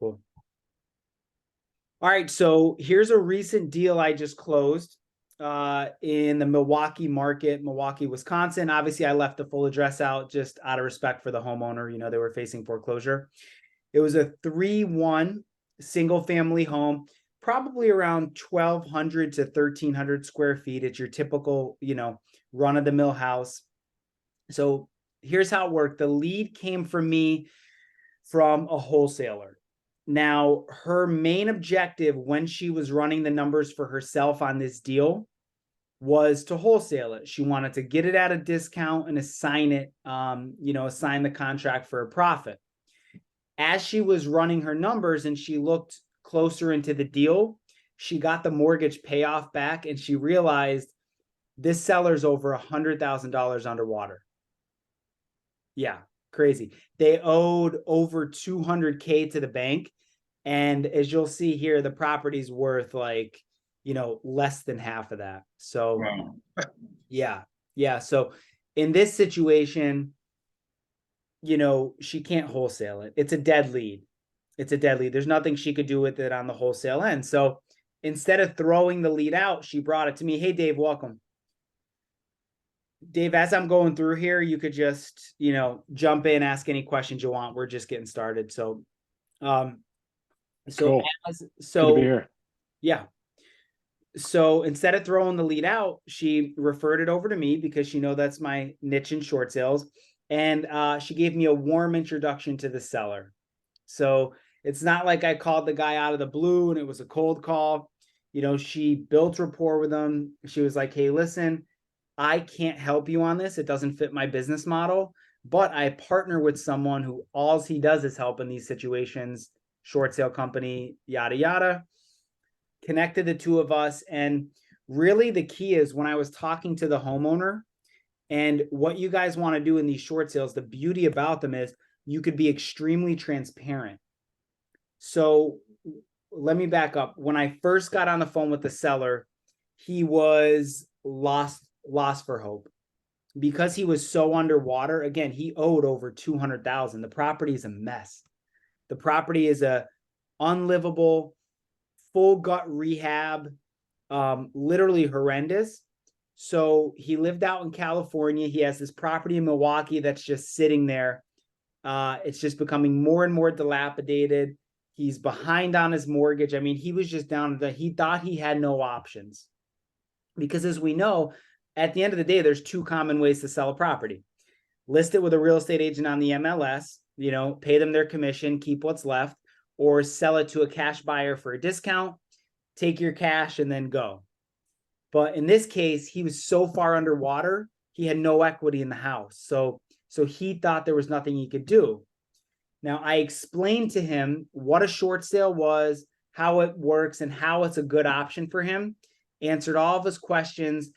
Cool. All right, so here's a recent deal I just closed in the Milwaukee market, Milwaukee, Wisconsin. Obviously, I left the full address out just out of respect for the homeowner. You know, they were facing foreclosure. It was a 3-1 single family home, probably around 1,200 to 1,300 square feet. It's your typical, you know, run of the mill house. So here's how it worked. The lead came from me from a wholesaler. Now, her main objective when she was running the numbers for herself on this deal was to wholesale it. She wanted to get it at a discount and assign it, assign the contract for a profit. As she was running her numbers and she looked closer into the deal, she got the mortgage payoff back and she realized this seller's over $100,000 underwater. Yeah, crazy. They owed over 200K to the bank. And as you'll see here, the property's worth like, less than half of that. So, Wow. yeah. So in this situation, she can't wholesale it. It's a dead lead. There's nothing she could do with it on the wholesale end. So instead of throwing the lead out, she brought it to me. Hey, Dave, welcome. Dave, as I'm going through here, you could just, jump in, ask any questions you want. We're just getting started. So, Cool. Good to be here. Yeah. So instead of throwing the lead out, she referred it over to me because she knows that's my niche in short sales. And she gave me a warm introduction to the seller. So it's not like I called the guy out of the blue and it was a cold call. She built rapport with him. She was like, hey, listen, I can't help you on this. It doesn't fit my business model, but I partner with someone who all he does is help in these situations, short sale company, yada, yada. Connected the two of us. And really the key is when I was talking to the homeowner and what you guys want to do in these short sales, the beauty about them is you could be extremely transparent. So let me back up. When I first got on the phone with the seller, he was lost for hope because he was so underwater. Again, he owed over 200,000. The property is a mess. The property is a unlivable, full gut rehab, literally horrendous. So he lived out in California. He has this property in Milwaukee that's just sitting there. It's just becoming more and more dilapidated. He's behind on his mortgage. I mean, he was just down to he thought he had no options. Because as we know, at the end of the day, there's two common ways to sell a property. List it with a real estate agent on the MLS, pay them their commission, keep what's left, or sell it to a cash buyer for a discount, take your cash and then go. But in this case, he was so far underwater, he had no equity in the house. So he thought there was nothing he could do. Now, I explained to him what a short sale was, how it works, and how it's a good option for him, answered all of his questions,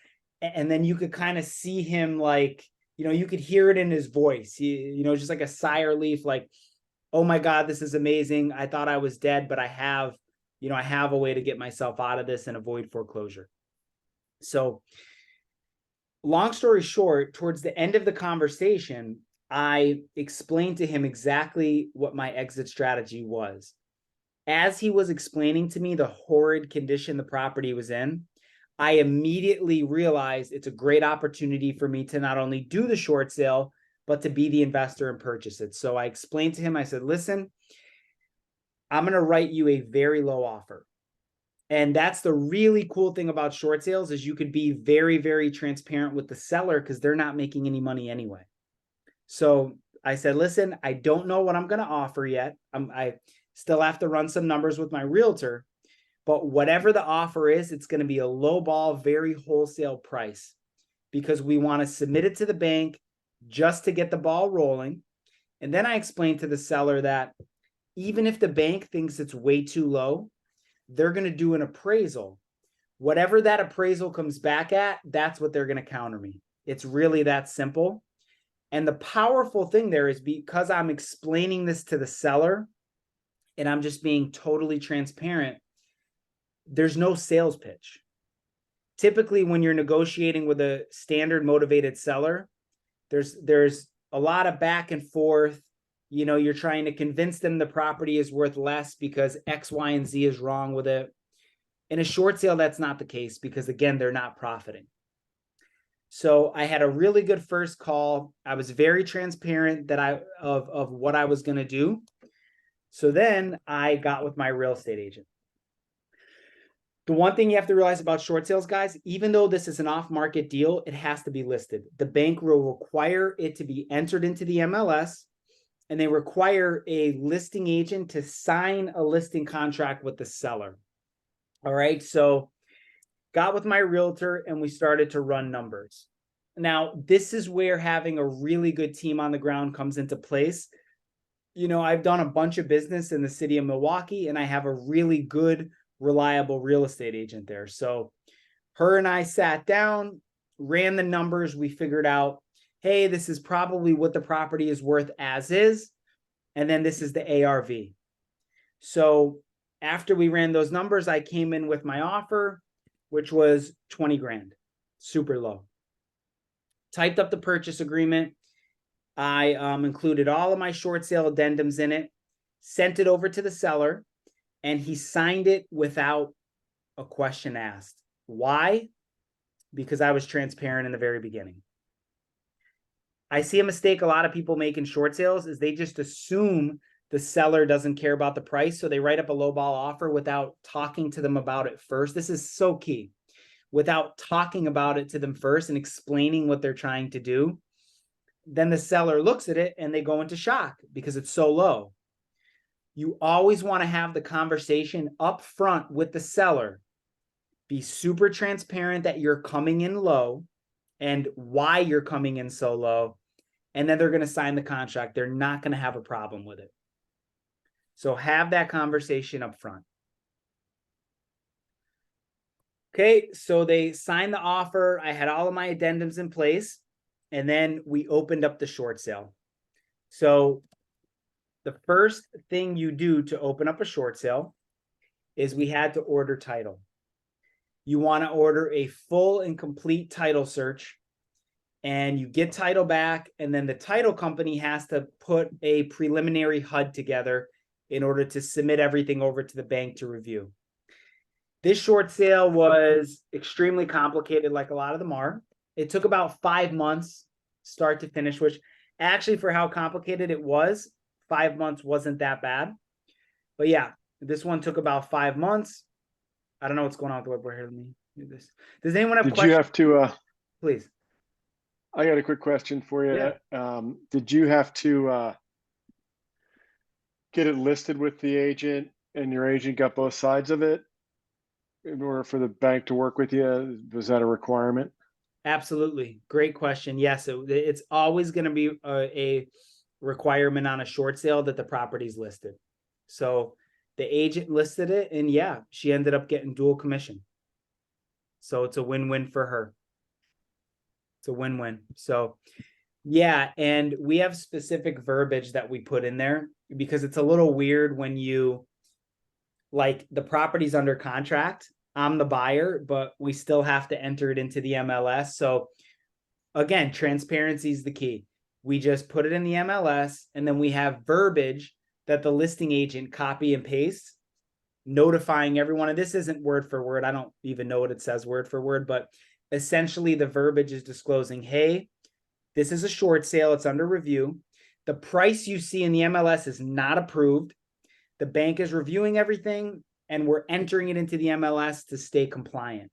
and then you could kind of see him like, you could hear it in his voice, just like a sigh of relief, like, oh my God, this is amazing. I thought I was dead, but I have a way to get myself out of this and avoid foreclosure. So long story short, towards the end of the conversation, I explained to him exactly what my exit strategy was. As he was explaining to me the horrid condition the property was in, I immediately realized it's a great opportunity for me to not only do the short sale, but to be the investor and purchase it. So I explained to him, I said, listen, I'm going to write you a very low offer. And that's the really cool thing about short sales is you could be very, very transparent with the seller because they're not making any money anyway. So I said, listen, I don't know what I'm going to offer yet. I still have to run some numbers with my realtor, but whatever the offer is, it's going to be a low ball, very wholesale price because we want to submit it to the bank just to get the ball rolling. And then I explained to the seller that even if the bank thinks it's way too low, they're going to do an appraisal. Whatever that appraisal comes back at, that's what they're going to counter me. It's really that simple. And the powerful thing there is because I'm explaining this to the seller and I'm just being totally transparent, there's no sales pitch. Typically, when you're negotiating with a standard motivated seller, there's a lot of back and forth. You're trying to convince them the property is worth less because X, Y, and Z is wrong with it. In a short sale, that's not the case because, again, they're not profiting. So I had a really good first call. I was very transparent of what I was going to do. So then I got with my real estate agent. The one thing you have to realize about short sales, guys, even though this is an off-market deal, it has to be listed. The bank will require it to be entered into the MLS, and they require a listing agent to sign a listing contract with the seller. All right, so got with my realtor and we started to run numbers. Now, this is where having a really good team on the ground comes into place. I've done a bunch of business in the city of Milwaukee, and I have a really good, reliable real estate agent there. So her and I sat down, ran the numbers. We figured out, hey, this is probably what the property is worth as is. And then this is the ARV. So after we ran those numbers, I came in with my offer, which was 20 grand, super low. Typed up the purchase agreement. I included all of my short sale addendums in it, sent it over to the seller, and he signed it without a question asked. Why? Because I was transparent in the very beginning. I see a mistake a lot of people make in short sales is they just assume the seller doesn't care about the price, so they write up a lowball offer without talking to them about it first. This is so key. Without talking about it to them first and explaining what they're trying to do, then the seller looks at it and they go into shock because it's so low. You always want to have the conversation up front with the seller. Be super transparent that you're coming in low and why you're coming in so low. And then they're going to sign the contract. They're not going to have a problem with it. So have that conversation up front. Okay, so they signed the offer. I had all of my addendums in place. And then we opened up the short sale. So the first thing you do to open up a short sale is we had to order title. You want to order a full and complete title search, and you get title back, and then the title company has to put a preliminary HUD together in order to submit everything over to the bank to review. This short sale was extremely complicated, like a lot of them are. It took about 5 months, start to finish, which actually for how complicated it was, 5 months wasn't that bad. But yeah, this one took about 5 months. I don't know what's going on with the webboard here. Let me do this. Does anyone have questions? Did you have to, please? I got a quick question for you. Yeah. Did you have to get it listed with the agent and your agent got both sides of it in order for the bank to work with you? Was that a requirement? Absolutely. Great question. Yes, it's always going to be a requirement on a short sale that the property's listed. So the agent listed it, and yeah, she ended up getting dual commission. So it's a win-win for her. It's a win-win. So yeah, and we have specific verbiage that we put in there because it's a little weird when you, like, the property's under contract. I'm the buyer, but we still have to enter it into the MLS. So again, transparency is the key. We just put it in the MLS, and then we have verbiage that the listing agent copy and paste, notifying everyone. And this isn't word for word. I don't even know what it says word for word, but essentially the verbiage is disclosing, hey, this is a short sale. It's under review. The price you see in the MLS is not approved. The bank is reviewing everything, and we're entering it into the MLS to stay compliant.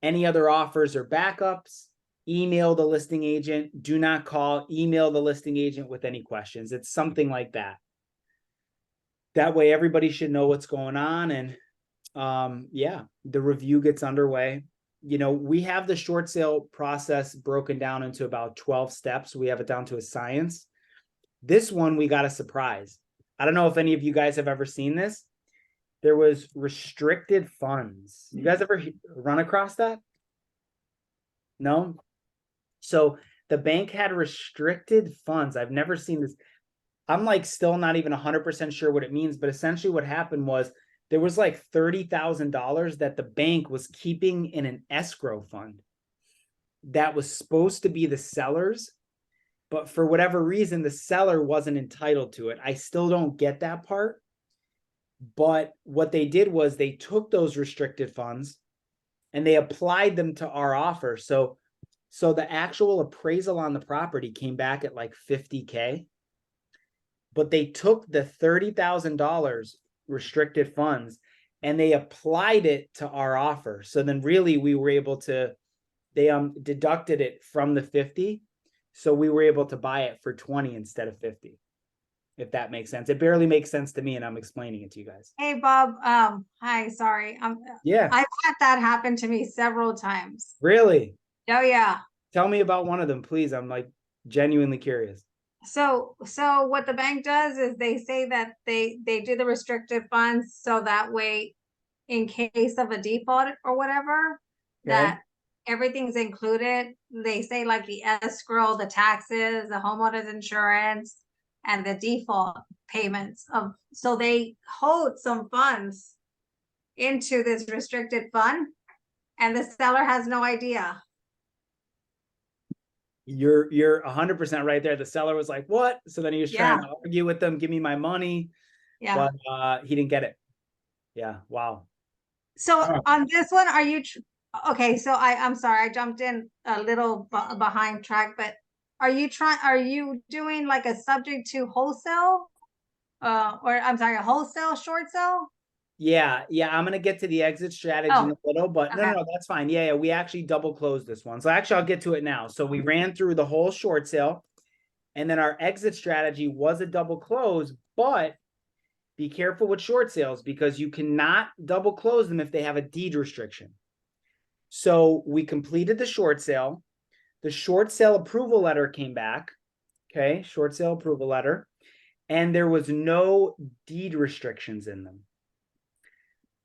Any other offers or backups, email the listing agent. Do not call, email the listing agent with any questions. It's something like that. That way everybody should know what's going on. And yeah, the review gets underway. We have the short sale process broken down into about 12 steps. We have it down to a science. This one, we got a surprise. I don't know if any of you guys have ever seen this. There was restricted funds. You guys ever run across that? No? So the bank had restricted funds. I've never seen this. I'm like still not even 100% sure what it means, but essentially what happened was there was like $30,000 that the bank was keeping in an escrow fund that was supposed to be the seller's, but for whatever reason, the seller wasn't entitled to it. I still don't get that part. But what they did was they took those restricted funds and they applied them to our offer. So the actual appraisal on the property came back at like 50K, but they took the $30,000 restricted funds and they applied it to our offer. So then really we were able to, they deducted it from the 50. So we were able to buy it for 20 instead of 50. If that makes sense. It barely makes sense to me and I'm explaining it to you guys. Hey, Bob. Hi, sorry. Yeah. I've had that happen to me several times. Really? Oh, yeah. Tell me about one of them, please. I'm like genuinely curious. So what the bank does is they say that they do the restricted funds so that way, in case of a default or whatever, that everything's included. They say like the escrow, the taxes, the homeowner's insurance, and the default payments of, so they hold some funds into this restricted fund and the seller has no idea. You're 100% right there. The seller was like, what? So then he was trying to argue with them, give me my money. Yeah. But he didn't get it. Yeah. Wow. So on this one, are you okay? So I'm sorry, I jumped in a little behind track, but are you doing like a subject to wholesale? Or I'm sorry, a wholesale short sale? Yeah. I'm gonna get to the exit strategy in a little, but no, that's fine. Yeah, we actually double closed this one. So actually I'll get to it now. So we ran through the whole short sale, and then our exit strategy was a double close, but be careful with short sales because you cannot double close them if they have a deed restriction. So we completed the short sale. The short sale approval letter came back. Okay, short sale approval letter. And there was no deed restrictions in them.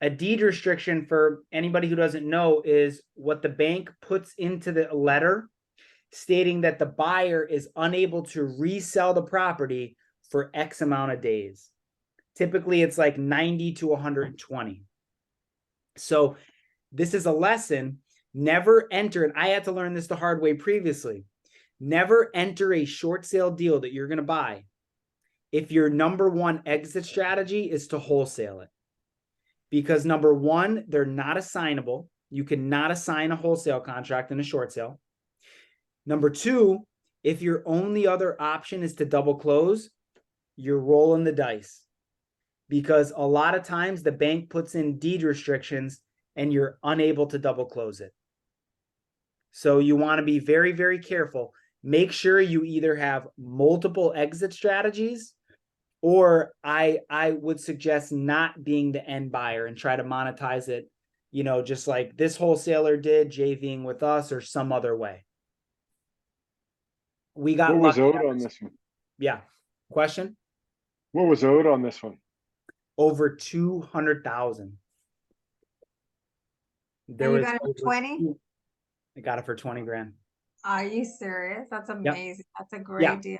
A deed restriction, for anybody who doesn't know, is what the bank puts into the letter stating that the buyer is unable to resell the property for X amount of days. Typically, it's like 90 to 120. So this is a lesson. Never enter, and I had to learn this the hard way previously. Never enter a short sale deal that you're going to buy if your number one exit strategy is to wholesale it. Because number one, they're not assignable. You cannot assign a wholesale contract in a short sale. Number two, if your only other option is to double close, you're rolling the dice. Because a lot of times the bank puts in deed restrictions and you're unable to double close it. So you want to be very, very careful. Make sure you either have multiple exit strategies, or I would suggest not being the end buyer and try to monetize it, just like this wholesaler did, JVing with us or some other way. We got what was lucky. owed on this one? Yeah. Question? What was owed on this one? Over 200,000. There was got it for 20? I got it for 20 grand. Are you serious? That's amazing. Yep. That's a great deal.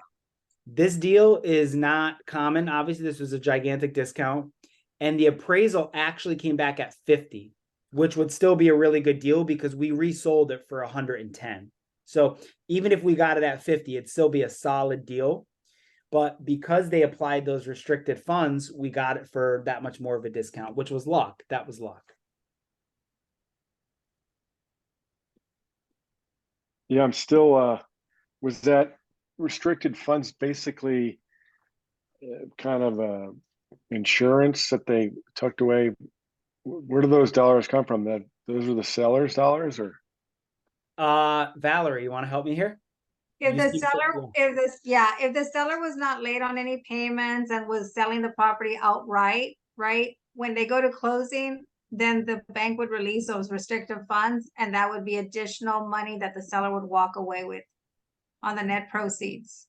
This deal is not common. Obviously, this was a gigantic discount. And the appraisal actually came back at 50, which would still be a really good deal because we resold it for 110. So even if we got it at 50, it'd still be a solid deal. But because they applied those restricted funds, we got it for that much more of a discount, which was luck. That was luck. Yeah, I'm still, was that restricted funds basically kind of insurance that they tucked away? Where do those dollars come from? Those are the seller's dollars, or? Valerie, you want to help me here? If the seller was not late on any payments and was selling the property outright, right? When they go to closing, then the bank would release those restrictive funds, and that would be additional money that the seller would walk away with on the net proceeds.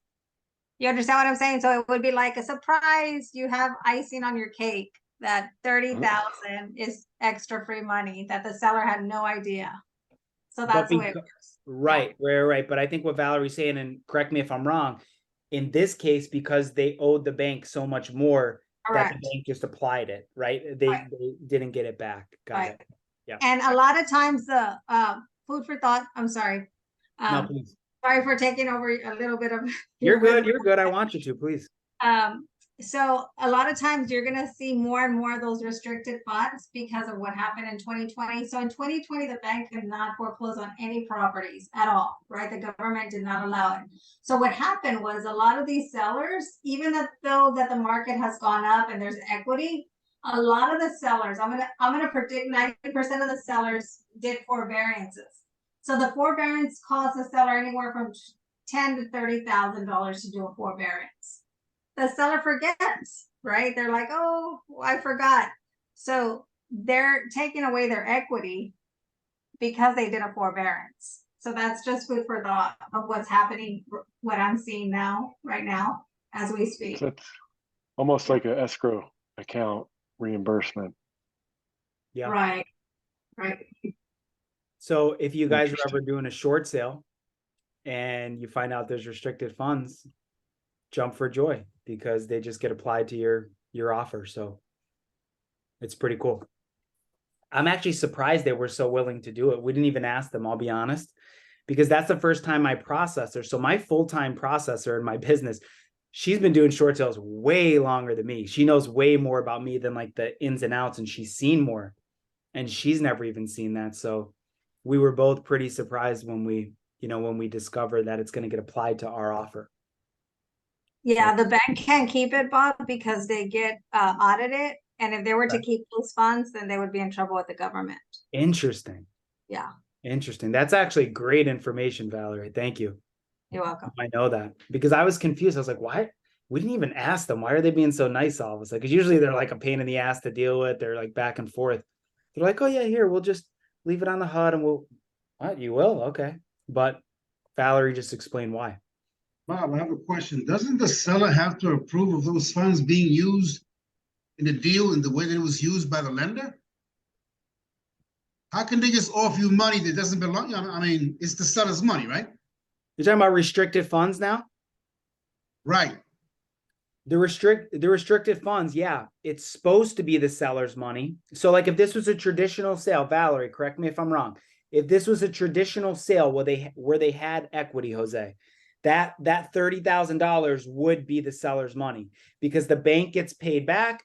You understand what I'm saying? So it would be like a surprise. You have icing on your cake that 30,000 is extra free money that the seller had no idea. So that's the way it works. Right. But I think what Valerie's saying, and correct me if I'm wrong, in this case, because they owed the bank so much more, that the bank just applied it, right? They didn't get it back. Got it. Yeah. And a lot of times the food for thought, I'm sorry. No, please. Sorry for taking over a little bit of. You're your good. wisdom. You're good. I want you to, please. So a lot of times you're gonna see more and more of those restricted funds because of what happened in 2020. So in 2020, the bank could not foreclose on any properties at all, right? The government did not allow it. So what happened was a lot of these sellers, even though that the market has gone up and there's equity, a lot of the sellers, I'm gonna predict 90% of the sellers did forbearances. So the forbearance costs the seller anywhere from $10,000 to $30,000 to do a forbearance. The seller forgets, right? They're like, oh, I forgot. So they're taking away their equity because they did a forbearance. So that's just food for thought of what's happening, what I'm seeing now, right now, as we speak. So it's almost like an escrow account reimbursement. Yeah. Right. Right. So if you guys are Interesting. ever doing a short sale and you find out there's restricted funds, jump for joy because they just get applied to your offer. So it's pretty cool. I'm actually surprised they were so willing to do it. We didn't even ask them, I'll be honest, because that's the first time my processor, so my full-time processor in my business, she's been doing short sales way longer than me. She knows way more about me than like the ins and outs, and she's seen more, and she's never even seen that. So we were both pretty surprised when we discovered that it's going to get applied to our offer. Yeah, the bank can't keep it, Bob, because they get audited. And if they were to Right. keep those funds, then they would be in trouble with the government. Interesting. Yeah, Interesting. That's actually great information, Valerie. Thank you. you're welcome. I know that because I was confused. I was like, why? We didn't even ask them. Why are they being so nice all of a sudden? Because usually they're like a pain in the ass to deal with. They're like back and forth. They're like, oh yeah, here, we'll just leave it on the HUD and what? You will? Okay. But Valerie just explained why. Bob, I have a question. Doesn't the seller have to approve of those funds being used in the deal in the way that it was used by the lender? How can they just offer you money that doesn't belong? I mean, it's the seller's money, right? You're talking about restricted funds now? Right. The restricted funds, yeah, it's supposed to be the seller's money. So like if this was a traditional sale, Valerie, correct me if I'm wrong. If this was a traditional sale where they had equity, Jose, that $30,000 would be the seller's money because the bank gets paid back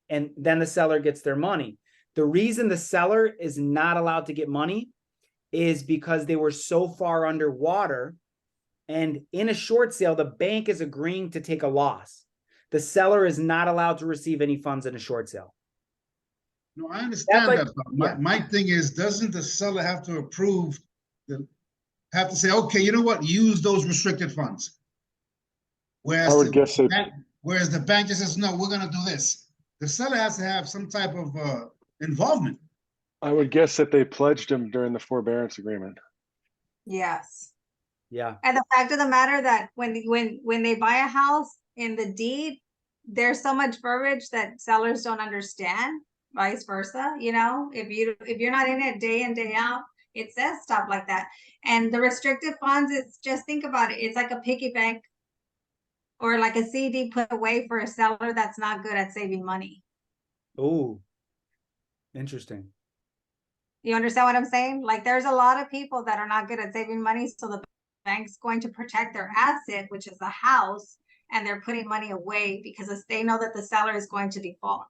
and then the seller gets their money. The reason the seller is not allowed to get money is because they were so far underwater, and in a short sale, the bank is agreeing to take a loss. The seller is not allowed to receive any funds in a short sale. No, I understand like- that. Bob. yeah. My thing is, doesn't the seller have to approve, have to say, okay, you know what, use those restricted funds? I would guess it. Whereas the bank just says, no, we're gonna do this. The seller has to have some type of involvement. I would guess that they pledged him during the forbearance agreement. Yes. Yeah. And the fact of the matter that when they buy a house in the deed, there's so much verbiage that sellers don't understand, vice versa. You know, if you're not in it day in, day out, it says stuff like that. And the restricted funds, it's just think about it. It's like a piggy bank or like a CD put away for a seller that's not good at saving money. Oh, interesting. You understand what I'm saying? Like there's a lot of people that are not good at saving money. So the bank's going to protect their asset, which is the house, and they're putting money away because they know that the seller is going to default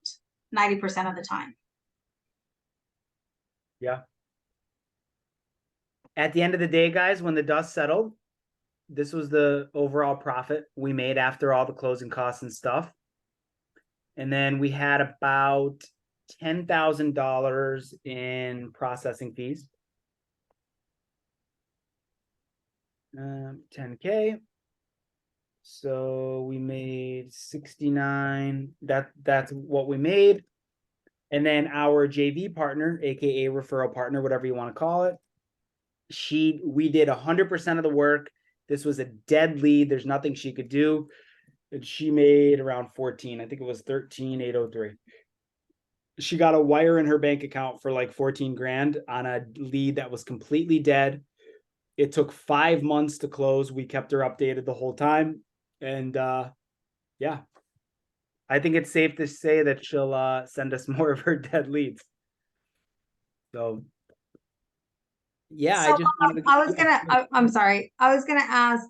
90% of the time. Yeah. At the end of the day, guys, when the dust settled, this was the overall profit we made after all the closing costs and stuff. And then we had about $10,000 in processing fees. 10K. So we made 69. That's what we made. And then our JV partner, aka referral partner, whatever you want to call it, we did 100% of the work. This was a dead lead. There's nothing she could do. And she made around 14. I think it was 13,803. She got a wire in her bank account for like 14 grand on a lead that was completely dead. It took 5 months to close. We kept her updated the whole time. And yeah, I think it's safe to say that she'll send us more of her dead leads. So Yeah, I So just wanted to. I was Yeah, gonna, I'm sorry, I was gonna ask,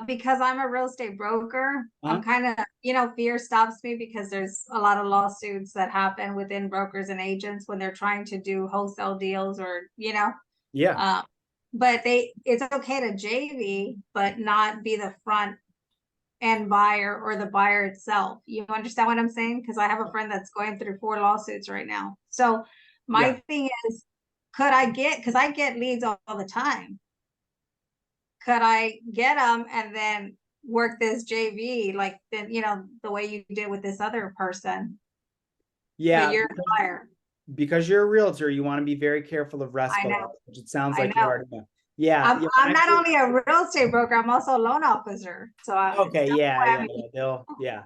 because I'm a real estate broker, Uh-huh. I'm kind of, you know, fear stops me because there's a lot of lawsuits that happen within brokers and agents when they're trying to do wholesale deals or, you know, yeah, but it's okay to JV, but not be the front end buyer or the buyer itself. You understand what I'm saying? Because I have a friend that's going through 4 lawsuits right now. So my yeah. thing is, could I get, because I get leads all the time. Could I get them and then work this JV like then, you know, the way you did with this other person, but Yeah, you're the buyer. because you're a realtor, you want to be very careful of I RESPA know, laws, which it sounds I like you know. already know. Yeah, I'm yeah. I'm not Actually, only a real estate broker, I'm also a loan officer. So okay, that's yeah, why yeah, yeah. They'll, yeah.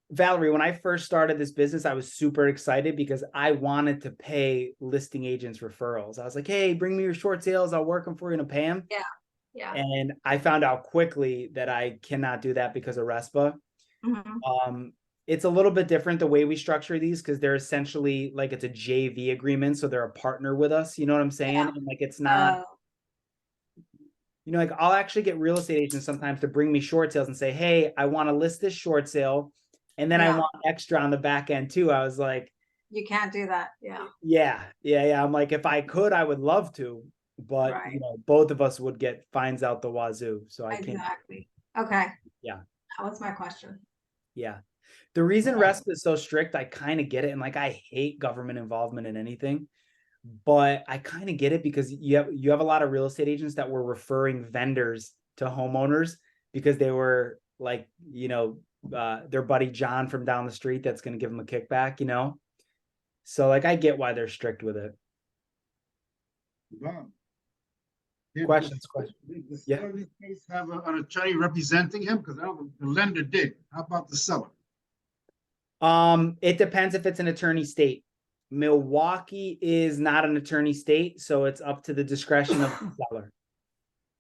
Valerie, when I first started this business, I was super excited because I wanted to pay listing agents referrals. I was like, hey, bring me your short sales. I'll work them for you and pay them. yeah. And I found out quickly that I cannot do that because of RESPA. Mhm. It's a little bit different the way we structure these because they're essentially like it's a JV agreement. So they're a partner with us. You know what I'm saying? Yeah. And like it's not, like I'll actually get real estate agents sometimes to bring me short sales and say, hey, I want to list this short sale. And then I Yeah. want extra on the back end too. I was like, You can't do that. Yeah. yeah. I'm like, if I could, I would love to, but Right. both of us would get fines out the wazoo. So I can't. Exactly. Okay. Yeah. That was my question. Yeah. The reason RESPA is so strict, I kind of get it. And like, I hate government involvement in anything, but I kind of get it because you have a lot of real estate agents that were referring vendors to homeowners because they were like, their buddy John from down the street that's going to give them a kickback. So like, I get why they're strict with it. Bob, Questions. Did the Yeah. seller in this case have an attorney representing him? Because I know the lender did. How about the seller? It depends if it's an attorney state. Milwaukee is not an attorney state, so it's up to the discretion of the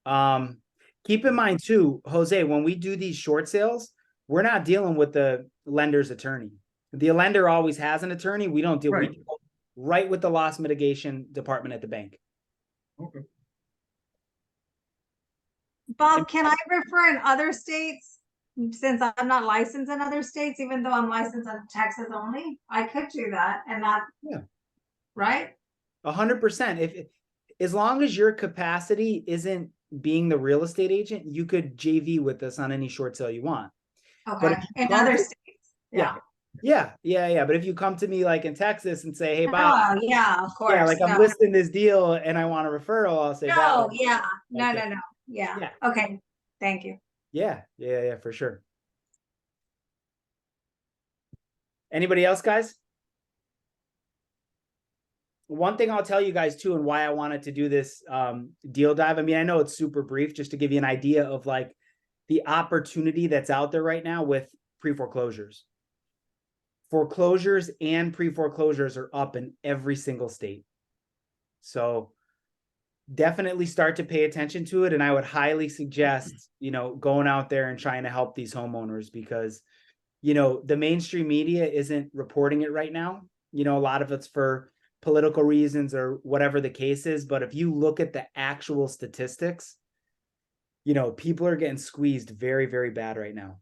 seller. Keep in mind too, Jose, when we do these short sales, we're not dealing with the lender's attorney. The lender always has an attorney. We don't deal, we Right. deal right with the loss mitigation department at the bank. Okay. Bob, can I refer in other states? Since I'm not licensed in other states, even though I'm licensed in Texas only, I could do that and not. Yeah. Right? 100%. If as long as your capacity isn't being the real estate agent, you could JV with us on any short sale you want. But Okay, in other states. Yeah. But if you come to me like in Texas and say, hey, Bob, Oh, yeah, of course. yeah, like I'm No. listing this deal and I want a referral, I'll say, No, Valerie. yeah, no, Okay. no, no, yeah, Yeah. okay, thank you. Yeah, for sure. Anybody else, guys? One thing I'll tell you guys too, and why I wanted to do this deal dive. I mean, I know it's super brief, just to give you an idea of like the opportunity that's out there right now with pre-foreclosures. Foreclosures and pre-foreclosures are up in every single state. So definitely start to pay attention to it. And I would highly suggest, going out there and trying to help these homeowners because, the mainstream media isn't reporting it right now. A lot of it's for political reasons or whatever the case is. But if you look at the actual statistics, people are getting squeezed very, very bad right now.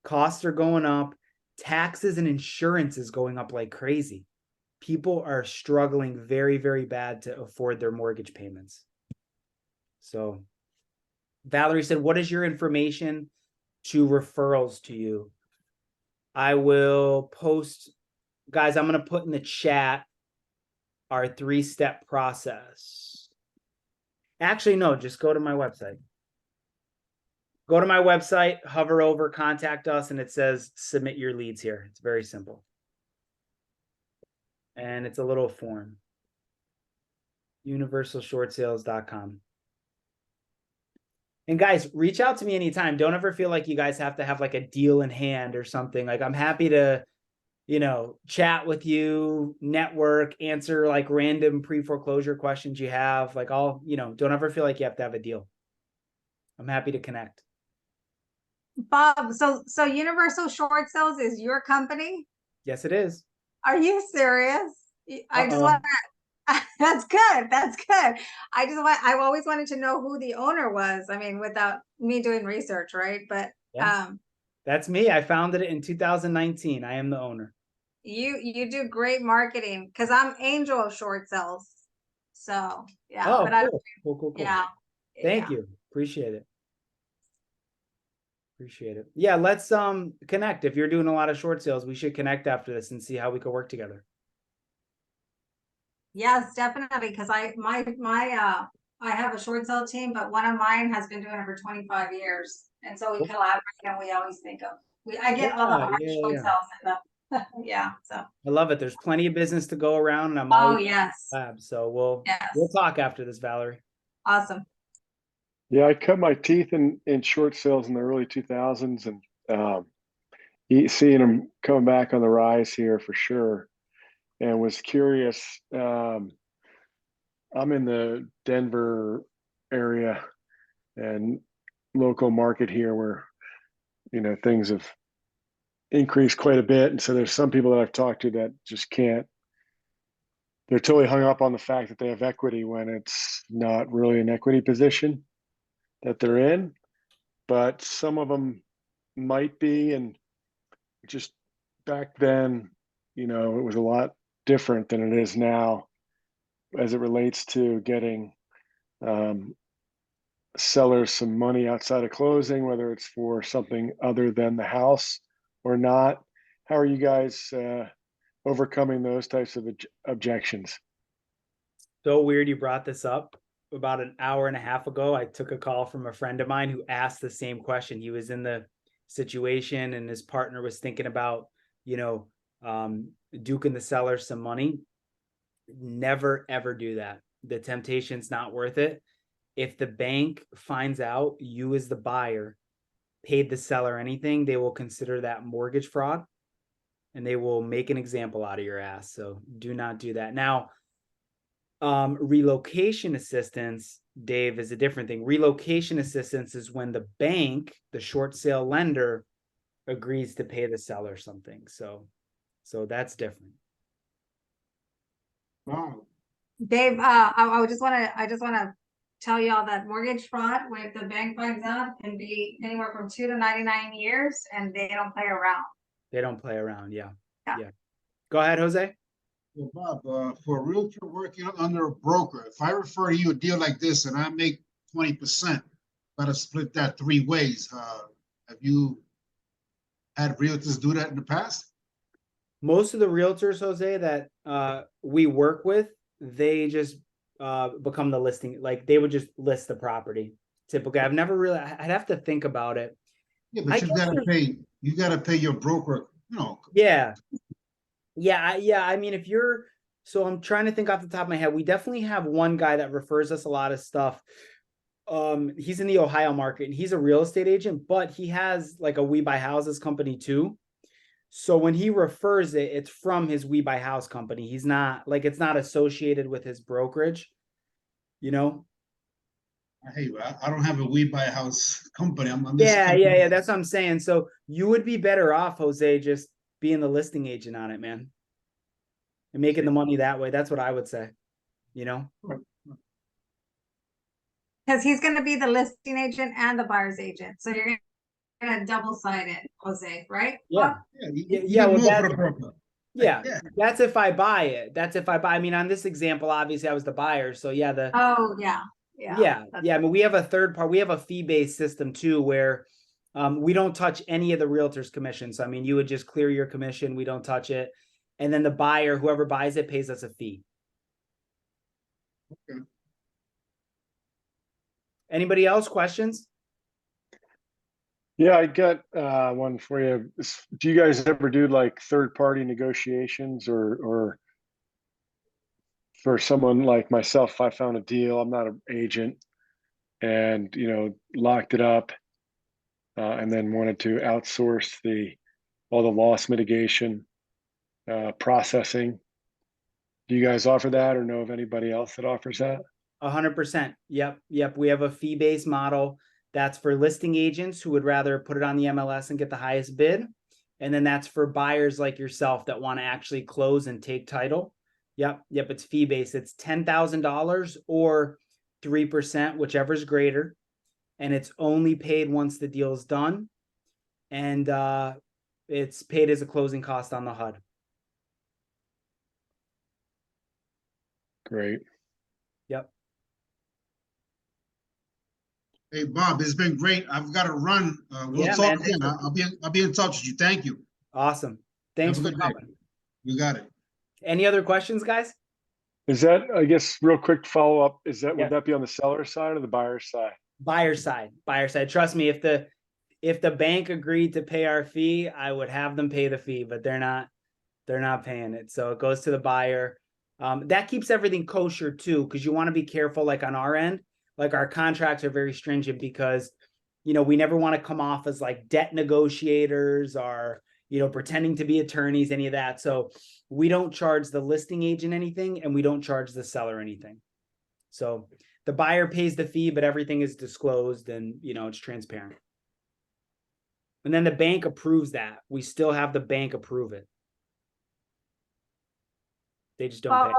Costs are going up. Taxes and insurance is going up like crazy. People are struggling very, very bad to afford their mortgage payments. So Valerie said, what is your information to referrals to you? I will post, guys, I'm going to put in the chat our 3-step process. Actually, no, just go to my website. Go to my website, hover over, contact us, and it says submit your leads here. It's very simple. And it's a little form. universalshortsales.com. And guys, reach out to me anytime. Don't ever feel like you guys have to have like a deal in hand or something. Like I'm happy to, chat with you, network, answer like random pre-foreclosure questions you have. Like don't ever feel like you have to have a deal. I'm happy to connect. Bob, so Universal Short Sales is your company? Yes, it is. Are you serious? I just want to, That's good. That's good. I've always wanted to know who the owner was. I mean, without me doing research, right? But Yeah. That's me. I founded it in 2019. I am the owner. you do great marketing because I'm Angel of Short Sales. So yeah, Oh, but I cool. yeah. Thank you. Appreciate it. Appreciate it. Yeah, let's connect. If you're doing a lot of short sales, we should connect after this and see how we can work together. Yes, definitely. Because I have a short sale team, but one of mine has been doing it for 25 years. And so we Cool. collaborate and we always think of I get all the hard short sales in the yeah. So I love it. There's plenty of business to go around, and I'm oh always yes. lab. So we'll Yes. talk after this, Valerie. Awesome. Yeah, I cut my teeth in short sales in the early 2000s, and seeing them coming back on the rise here for sure, and was curious. I'm in the Denver area and local market here where, things have increased quite a bit. And so there's some people that I've talked to that just can't, they're totally hung up on the fact that they have equity when it's not really an equity position that they're in. But some of them might be. And just back then, it was a lot different than it is now as it relates to getting sellers some money outside of closing, whether it's for something other than the house or not. How are you guys overcoming those types of objections? So weird you brought this up. About an hour and a half ago, I took a call from a friend of mine who asked the same question. He was in the situation and his partner was thinking about, duking the seller some money. Never, ever do that. The temptation's not worth it. If the bank finds out you as the buyer paid the seller anything, they will consider that mortgage fraud and they will make an example out of your ass. So do not do that. Now, relocation assistance, Dave, is a different thing. Relocation assistance is when the bank, the short sale lender, agrees to pay the seller something. So that's different. Wow. Dave, I just want to tell y'all that mortgage fraud, when the bank finds out, can be anywhere from 2 to 99 years, and they don't play around. They don't play around. Yeah. Yeah. Go ahead, Jose. Well, Bob, for a realtor working under a broker, if I refer to you a deal like this and I make 20%, gotta split that 3 ways. Have you had realtors do that in the past? Most of the realtors, Jose, that we work with, they just become the listing. Like they would just list the property. Typically, I've never really. I'd have to think about it. Yeah, but you gotta pay your broker, Yeah. I mean, if you're, so I'm trying to think off the top of my head. We definitely have one guy that refers us a lot of stuff. He's in the Ohio market and he's a real estate agent, but he has like a We Buy Houses company too. So when he refers it, it's from his We Buy House company. He's not like, it's not associated with his brokerage, Hey, I don't have a We Buy House company. I'm Yeah. That's what I'm saying. So you would be better off, Jose, just being the listing agent on it, man, and making the money that way. That's what I would say, Because he's going to be the listing agent and the buyer's agent. So you're going to double side it, Jose, right? Yeah. That's if I buy it. I mean, on this example, obviously I was the buyer. So yeah, oh yeah. I mean, we have a third part. We have a fee-based system too, where we don't touch any of the realtor's commissions. So, I mean, you would just clear your commission. We don't touch it. And then the buyer, whoever buys it, pays us a fee. Okay. Anybody else? Questions? Yeah, I got one for you. Do you guys ever do like third-party negotiations or for someone like myself, if I found a deal, I'm not an agent, and locked it up, and then wanted to outsource all the loss mitigation processing. Do you guys offer that, or know of anybody else that offers that? 100%. Yep. We have a fee-based model that's for listing agents who would rather put it on the MLS and get the highest bid. And then that's for buyers like yourself that want to actually close and take title. Yep, it's fee based. It's $10,000 or 3%, whichever's greater. And it's only paid once the deal's done. And it's paid as a closing cost on the HUD. Great. Yep. Hey, Bob, it's been great. I've got to run. We'll Yeah, talk man. again. I'll be in touch with you. Thank you. Awesome. Thanks Have a for good day. coming. You got it. Any other questions, guys? Is that, I guess, real quick follow-up, is that, Yeah. would that be on the seller side or the buyer side? Buyer side. Trust me, if the bank agreed to pay our fee, I would have them pay the fee, but they're not paying it. So it goes to the buyer. That keeps everything kosher too, because you want to be careful, like on our end, like our contracts are very stringent because, we never want to come off as like debt negotiators or, pretending to be attorneys, any of that. So we don't charge the listing agent anything and we don't charge the seller anything. So the buyer pays the fee, but everything is disclosed and, it's transparent. And then the bank approves that. We still have the bank approve it. They just don't pay.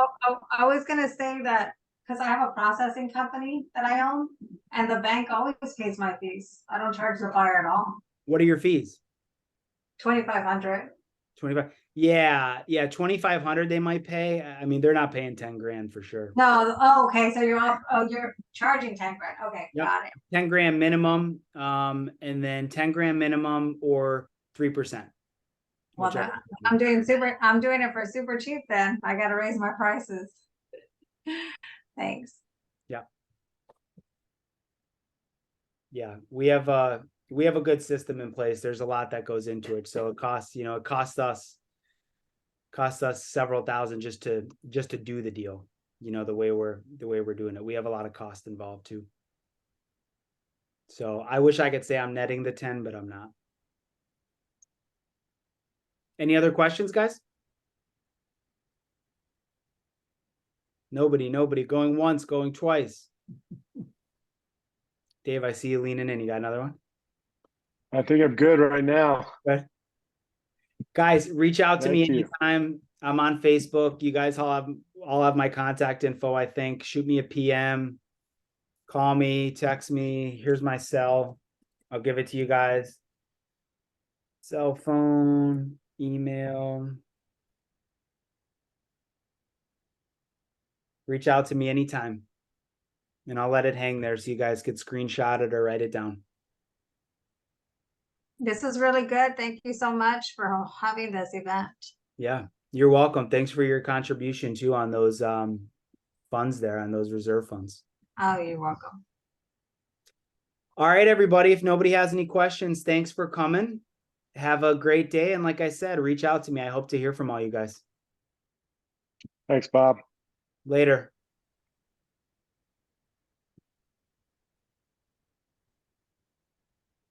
I was gonna say that, because I have a processing company that I own, and the bank always pays my fees. I don't charge the buyer at all. What are your fees? 2,500. 25. Yeah. 2,500 they might pay. I mean, they're not paying 10 grand for sure. No, okay, so you're charging 10 grand. Okay, Yep. got it. 10 grand minimum, and then 10 grand minimum or 3%. Well, I'm doing it for super cheap then. I gotta raise my prices. Thanks. Yeah, we have a good system in place. There's a lot that goes into it. So it costs us several thousand just to do the deal, the way we're doing it. We have a lot of cost involved too. So I wish I could say I'm netting the 10, but I'm not. Any other questions, guys? Nobody. Going once, going twice. Dave, I see you leaning in. You got another one? I think I'm good right now. Guys, reach out to me Thank you. anytime. I'm on Facebook. You guys all have my contact info, I think. Shoot me a PM. Call me, text me. Here's my cell. I'll give it to you guys. Cell phone, email. Reach out to me anytime. And I'll let it hang there so you guys could screenshot it or write it down. This is really good. Thank you so much for having this event. Yeah, you're welcome. Thanks for your contribution too on those funds there, on those reserve funds. Oh, you're welcome. All right, everybody. If nobody has any questions, thanks for coming. Have a great day. And like I said, reach out to me. I hope to hear from all you guys. Thanks, Bob. Later.